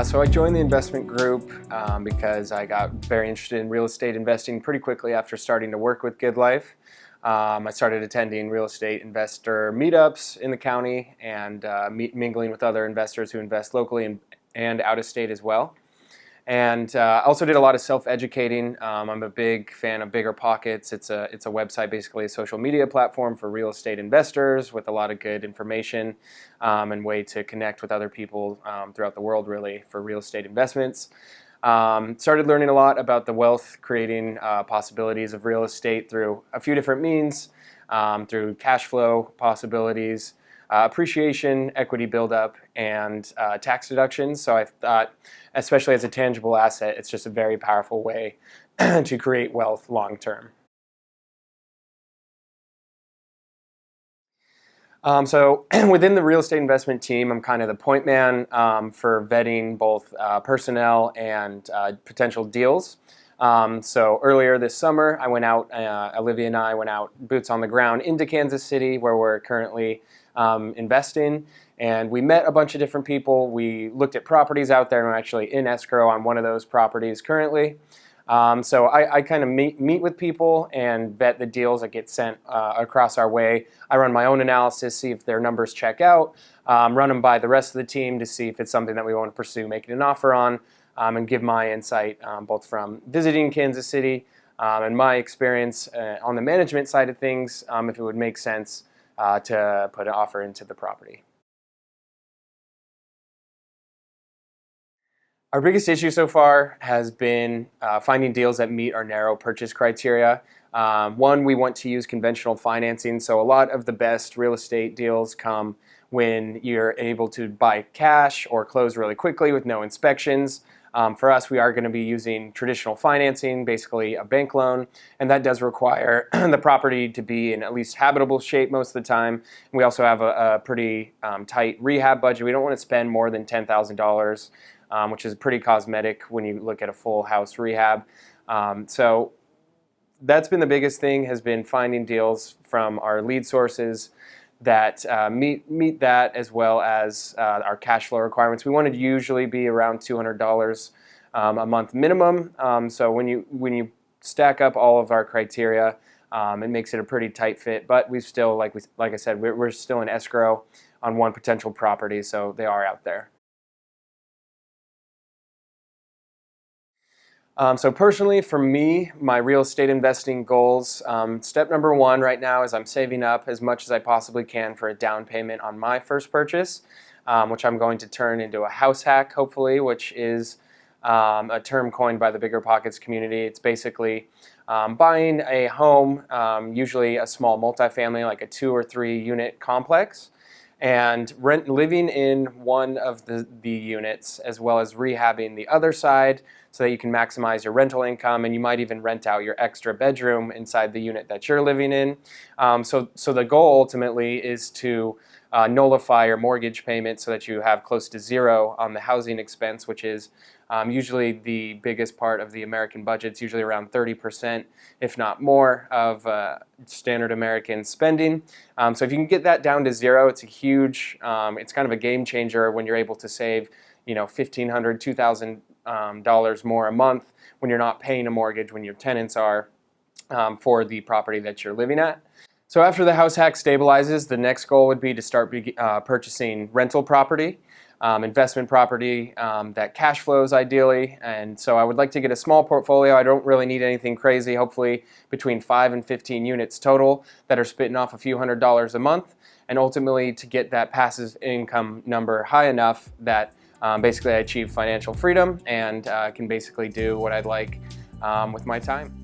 So I joined the investment group because I got very interested in real estate investing pretty quickly after starting to work with Good Life. I started attending real estate investor meetups in the county and mingling with other investors who invest locally and out of state as well. And I also did a lot of self-educating. I'm a big fan of Bigger Pockets. It's a website, basically a social media platform for real estate investors with a lot of good information and way to connect with other people throughout the world, really, for real estate investments. Started learning a lot about the wealth creating possibilities of real estate through a few different means, through cash flow possibilities, appreciation, equity buildup, and tax deductions. So I thought, especially as a tangible asset, it's just a very powerful way to create wealth long term. So within the real estate investment team, I'm kind of the point man for vetting both personnel and potential deals. So earlier this summer, I went out, Olivia and I went out boots on the ground into Kansas City, where we're currently investing, and we met a bunch of different people. We looked at properties out there, and we're actually in escrow on one of those properties currently. So I kind of meet with people and vet the deals that get sent across our way. I run my own analysis, see if their numbers check out, run them by the rest of the team to see if it's something that we want to pursue making an offer on, and give my insight both from visiting Kansas City and my experience on the management side of things, if it would make sense to put an offer into the property. Our biggest issue so far has been finding deals that meet our narrow purchase criteria. One, we want to use conventional financing, so a lot of the best real estate deals come when you're able to buy cash or close really quickly with no inspections. For us, we are going to be using traditional financing, basically a bank loan, and that does require the property to be in at least habitable shape most of the time. We also have a pretty tight rehab budget. We don't want to spend more than $10,000. Which is pretty cosmetic when you look at a full house rehab. So that's been the biggest thing, has been finding deals from our lead sources that meet that, as well as our cash flow requirements. We want to usually be around $200 a month minimum. So when you stack up all of our criteria, it makes it a pretty tight fit. But we still, like I said, we're still in escrow on one potential property, so they are out there. So personally, for me, my real estate investing goals, step number one right now is I'm saving up as much as I possibly can for a down payment on my first purchase, which I'm going to turn into a house hack, hopefully, which is a term coined by the Bigger Pockets community. It's basically buying a home, usually a small multifamily, like a 2 or 3 unit complex, and living in one of the units, as well as rehabbing the other side, so that you can maximize your rental income, and you might even rent out your extra bedroom inside the unit that you're living in. So the goal ultimately is to nullify your mortgage payment so that you have close to zero on the housing expense, which is usually the biggest part of the American budget. It's usually around 30%, if not more, of standard American spending. So if you can get that down to zero, it's a huge, it's kind of a game changer when you're able to save, $1,500, $2,000 more a month when you're not paying a mortgage, when your tenants are for the property that you're living at. So after the house hack stabilizes, the next goal would be to start purchasing rental property, investment property that cash flows ideally. And so I would like to get a small portfolio. I don't really need anything crazy, hopefully between 5 and 15 units total that are spitting off a few $100s a month, and ultimately to get that passive income number high enough that basically I achieve financial freedom and can basically do what I'd like with my time.